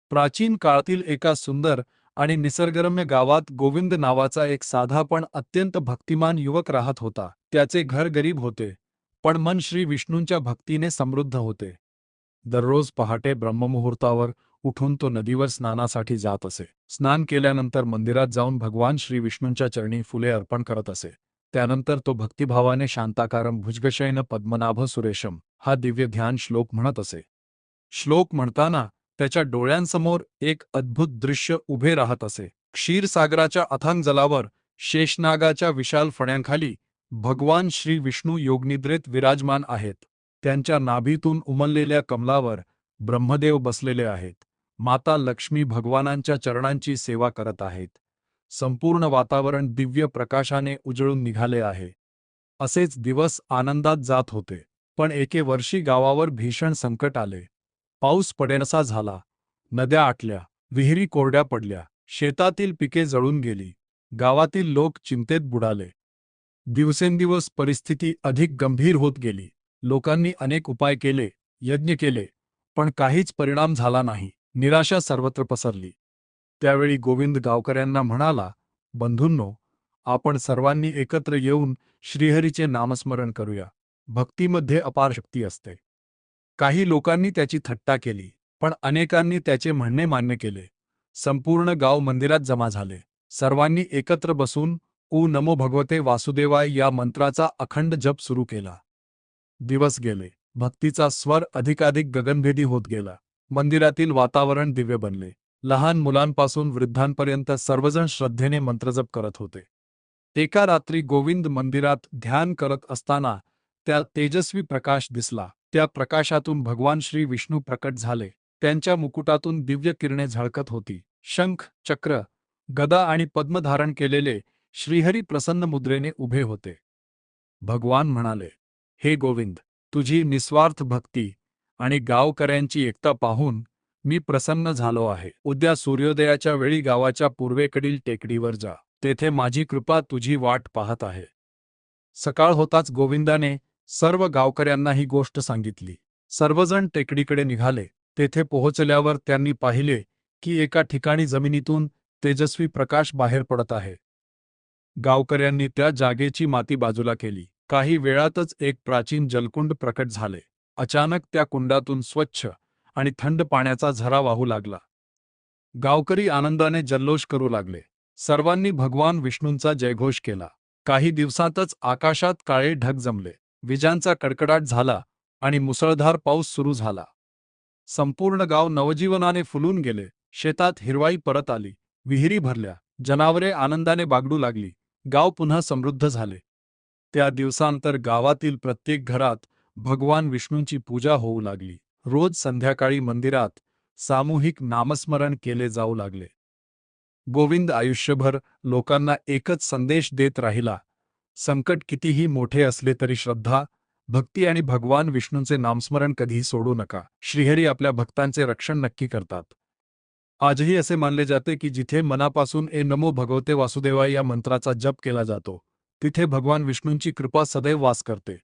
प्राचीन काळातील एका सुंदर आणि निसर्गरम्य गावात गोविंद नावाचा एक साधा पण अत्यंत भक्तिमान युवक राहत होता. त्याचे घर गरीब होते, पण मन श्री विष्णूंच्या भक्तीने समृद्ध होते. दररोज पहाटे ब्रह्ममुहूर्तावर उठून तो नदीवर स्नानासाठी जात असे. स्नान केल्यानंतर मंदिरात जाऊन भगवान श्री विष्णूंच्या चरणी फुले अर्पण करत असे. त्यानंतर तो भक्तिभावाने शांताकारं भुजगशयन पद्मनाभ सुरेशम हा दिव्य ध्यान श्लोक म्हणत असे. श्लोक म्हणताना त्याच्या डोळ्यांसमोर एक अद्भुत दृश्य उभे राहत असे. क्षीरसागराच्या अथांग जलावर शेषनागाच्या विशाल फण्यांखाली भगवान श्री विष्णू योगनिद्रेत विराजमान आहेत. त्यांच्या नाभीतून उमललेल्या कमलावर ब्रह्मदेव बसलेले आहेत. माता लक्ष्मी भगवानांच्या चरणांची सेवा करत आहेत. संपूर्ण वातावरण दिव्य प्रकाशाने उजळून निघाले आहे. असेच दिवस आनंदात जात होते. पण एके वर्षी गावावर भीषण संकट आले. पाऊस पडेनासा झाला. नद्या आटल्या, विहिरी कोरड्या पडल्या, शेतातील पिके जळून गेली. गावातील लोक चिंतेत बुडाले. दिवसेंदिवस परिस्थिती अधिक गंभीर होत गेली. लोकांनी अनेक उपाय केले, यज्ञ केले, पण काहीच परिणाम झाला नाही. निराशा सर्वत्र पसरली. त्यावेळी गोविंद गावकऱ्यांना म्हणाला, बंधूंनो, आपण सर्वांनी एकत्र येऊन श्रीहरीचे नामस्मरण करूया. भक्तीमध्ये अपार शक्ती असते. काही लोकांनी त्याची थट्टा केली, पण अनेकांनी त्याचे म्हणणे मान्य केले. संपूर्ण गाव मंदिरात जमा झाले. सर्वांनी एकत्र बसून ओ नमो भगवते वासुदेवाय या मंत्राचा अखंड जप सुरू केला. दिवस गेले. भक्तीचा स्वर अधिकाधिक गगनभेदी होत गेला. मंदिरातील वातावरण दिव्य बनले. लहान मुलांपासून वृद्धांपर्यंत सर्वजण श्रद्धेने मंत्रजप करत होते. एका रात्री गोविंद मंदिरात ध्यान करत असताना त्या तेजस्वी प्रकाश दिसला. त्या प्रकाशातून भगवान श्री विष्णू प्रकट झाले. त्यांच्या मुकुटातून दिव्य किरणे झळकत होती. शंख, चक्र, गदा आणि पद्म धारण केलेले श्रीहरी प्रसन्न मुद्रेने उभे होते. भगवान म्हणाले, हे गोविंद, तुझी निस्वार्थ भक्ती आणि गावकऱ्यांची एकता पाहून मी प्रसन्न झालो आहे. उद्या सूर्योदयाच्या वेळी गावाच्या पूर्वेकडील टेकडीवर जा. तेथे माझी कृपा तुझी वाट पाहत आहे. सकाळ होताच गोविंदाने सर्व गावकऱ्यांना ही गोष्ट सांगितली. सर्वजण टेकडीकडे निघाले. तेथे पोहोचल्यावर त्यांनी पाहिले की एका ठिकाणी जमिनीतून तेजस्वी प्रकाश बाहेर पडत आहे. गावकऱ्यांनी त्या जागेची माती बाजूला केली. काही वेळातच एक प्राचीन जलकुंड प्रकट झाले. अचानक त्या कुंडातून स्वच्छ आणि थंड पाण्याचा झरा वाहू लागला. गावकरी आनंदाने जल्लोष करू लागले. सर्वांनी भगवान विष्णूंचा जयघोष केला. काही दिवसातच आकाशात काळे ढग जमले. विजांचा कडकडाट झाला आणि मुसळधार पाऊस सुरू झाला. संपूर्ण गाव नवजीवनाने फुलून गेले. शेतात हिरवाई परत आली. विहिरी भरल्या. जनावरे आनंदाने बागडू लागली. गाव पुन्हा समृद्ध झाले. त्या दिवसांतर गावातील प्रत्येक घरात भगवान विष्णूंची पूजा होऊ लागली. रोज संध्याकाळी मंदिरात सामूहिक नामस्मरण केले जाऊ लागले. गोविंद आयुष्यभर लोकांना एकच संदेश देत राहिला, संकट कितीही मोठे असले तरी श्रद्धा, भक्ती आणि भगवान विष्णूंचे नामस्मरण कधीही सोडू नका. श्रीहरी आपल्या भक्तांचे रक्षण नक्की करतात. आजही असे मानले जाते की जिथे मनापासून ए नमो भगवते वासुदेवाय या मंत्राचा जप केला जातो, तिथे भगवान विष्णूंची कृपा सदैव वास करते.